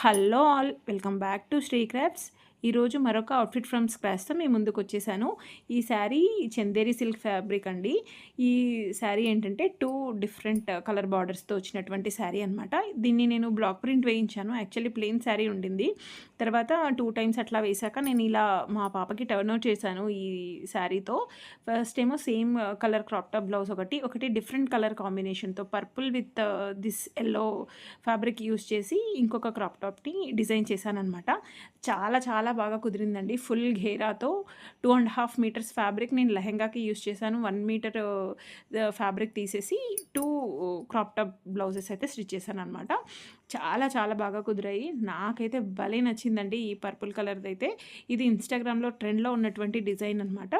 Hello all welcome back to Sri crafts. ఈరోజు మరొక outfit from స్క్రాచ్తో మీ ముందుకు వచ్చేసాను. ఈ శారీ చందేరి సిల్క్ ఫ్యాబ్రిక్ అండి. ఈ శారీ ఏంటంటే 2 డిఫరెంట్ కలర్ బార్డర్స్తో వచ్చినటువంటి శారీ అనమాట. దీన్ని నేను బ్లాక్ ప్రింట్ వేయించాను. యాక్చువల్లీ ప్లెయిన్ శారీ ఉండింది. తర్వాత 2 టైమ్స్ అట్లా వేశాక నేను ఇలా మా పాపకి టర్న్ అవుట్ చేశాను ఈ శారీతో. ఫస్ట్ ఏమో same colour crop top blouse ఒకటి డిఫరెంట్ కలర్ కాంబినేషన్తో purple with this yellow fabric use చేసి ఇంకొక క్రాప్ టాప్‌ని డిజైన్ చేశాననమాట. చాలా చాలా బాగా కుదిరిందండి. ఫుల్ ఘేరాతో 2½ మీటర్స్ ఫ్యాబ్రిక్ నేను లెహెంగాకి యూజ్ చేశాను. 1 మీటర్ ఫ్యాబ్రిక్ తీసేసి 2 క్రాప్ టాప్ బ్లౌజెస్ అయితే స్టిచ్ చేశాననమాట. చాలా చాలా బాగా కుదిరాయి. నాకైతే భలే నచ్చిందండి ఈ పర్పుల్ కలర్‌దైతే. ఇది ఇన్‌స్టాగ్రామ్‌లో ట్రెండ్‌లో ఉన్నటువంటి డిజైన్ అనమాట.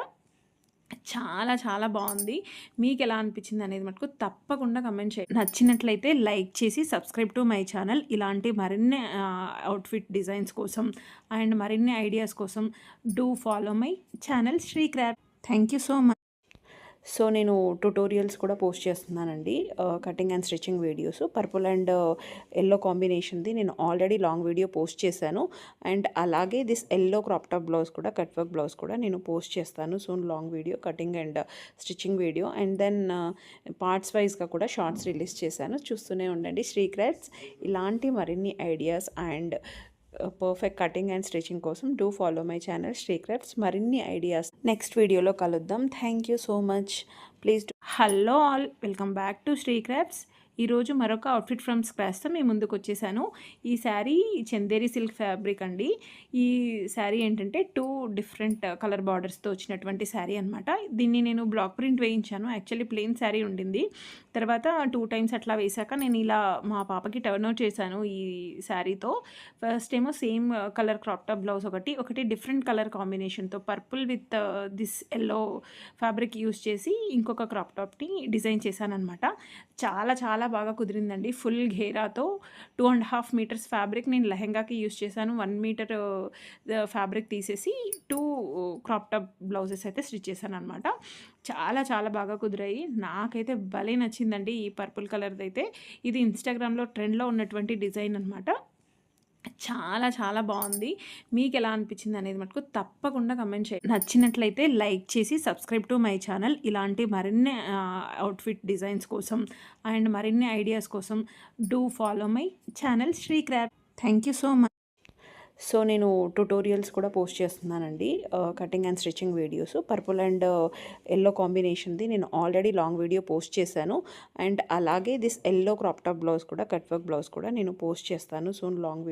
చాలా చాలా బావుంది. మీకెలా అనిపించిందనేది మటుకు తప్పకుండా కమెంట్ చేయండి. నచ్చినట్లయితే లైక్ చేసి సబ్స్క్రైబ్ టు మై ఛానల్. ఇలాంటి మరిన్ని అవుట్‌ఫిట్ డిజైన్స్ కోసం అండ్ మరిన్ని ఐడియాస్ కోసం do follow my channel Sri Craft. Thank you so much. So నేను ట్యుటోరియల్స్ కూడా పోస్ట్ చేస్తున్నానండి. Cutting and stitching videos purple and yellow కాంబినేషన్ది నేను ఆల్రెడీ లాంగ్ వీడియో పోస్ట్ చేశాను. అండ్ అలాగే this yellow crop top blouse కూడా కట్ వర్క్ బ్లౌజ్ కూడా నేను పోస్ట్ చేస్తాను soon. Long video cutting and stitching video and then parts వైజ్గా కూడా షార్ట్స్ రిలీజ్ చేశాను. చూస్తూనే ఉండండి శ్రీ క్రాఫ్ట్స్. ఇలాంటి మరిన్ని ideas and perfect cutting and stitching కోసం do follow my channel Sri Crafts. మరిన్ని ఐడియాస్ నెక్స్ట్ వీడియోలో కలుద్దాం. Thank you so much. Please hello all welcome back to Sri crafts. ఈరోజు మరొక అవుట్ఫిట్ ఫ్రమ్ స్క్రాచ్తో మీ ముందుకు వచ్చేసాను. ఈ శారీ చందేరి సిల్క్ ఫ్యాబ్రిక్ అండి. ఈ శారీ ఏంటంటే 2 డిఫరెంట్ కలర్ బార్డర్స్తో వచ్చినటువంటి శారీ అనమాట. దీన్ని నేను బ్లాక్ ప్రింట్ వేయించాను. యాక్చువల్లీ ప్లెయిన్ శారీ ఉండింది. తర్వాత 2 టైమ్స్ అట్లా వేశాక నేను ఇలా మా పాపకి టర్న్ అవుట్ చేశాను ఈ శారీతో. ఫస్ట్ ఏమో same colour crop top blouse ఒకటి డిఫరెంట్ కలర్ కాంబినేషన్తో purple with this yellow fabric use చేసి ఇంకొక క్రాప్ టాప్‌ని డిజైన్ చేశాననమాట. చాలా చాలా బాగా కుదిరిందండి. ఫుల్ ఘేరాతో 2½ మీటర్స్ ఫ్యాబ్రిక్ నేను లెహెంగాకి యూజ్ చేశాను. 1 మీటర్ ఫ్యాబ్రిక్ తీసేసి 2 క్రాప్ టాప్ బ్లౌజెస్ అయితే స్టిచ్ చేశాననమాట. చాలా చాలా బాగా కుదిరాయి. నాకైతే భలే నచ్చిందండి ఈ పర్పుల్ కలర్‌దైతే. ఇది ఇన్‌స్టాగ్రామ్‌లో ట్రెండ్‌లో ఉన్నటువంటి డిజైన్ అనమాట. చాలా చాలా బావుంది. మీకెలా అనిపించిందనేది మటుకు తప్పకుండా కమెంట్ చేయండి. నచ్చినట్లయితే లైక్ చేసి సబ్స్క్రైబ్ టు మై ఛానల్. ఇలాంటి మరిన్ని అవుట్‌ఫిట్ డిజైన్స్ కోసం అండ్ మరిన్ని ఐడియాస్ కోసం do follow my channel Sri Craft. Thank you so much. So నేను ట్యుటోరియల్స్ కూడా పోస్ట్ చేస్తున్నానండి. Cutting and stitching videos purple and yellow కాంబినేషన్ది నేను ఆల్రెడీ లాంగ్ వీడియో పోస్ట్ చేశాను. అండ్ అలాగే this yellow crop top blouse కూడా కట్ వర్క్ బ్లౌజ్ కూడా నేను పోస్ట్ చేస్తాను సూన్. లాంగ్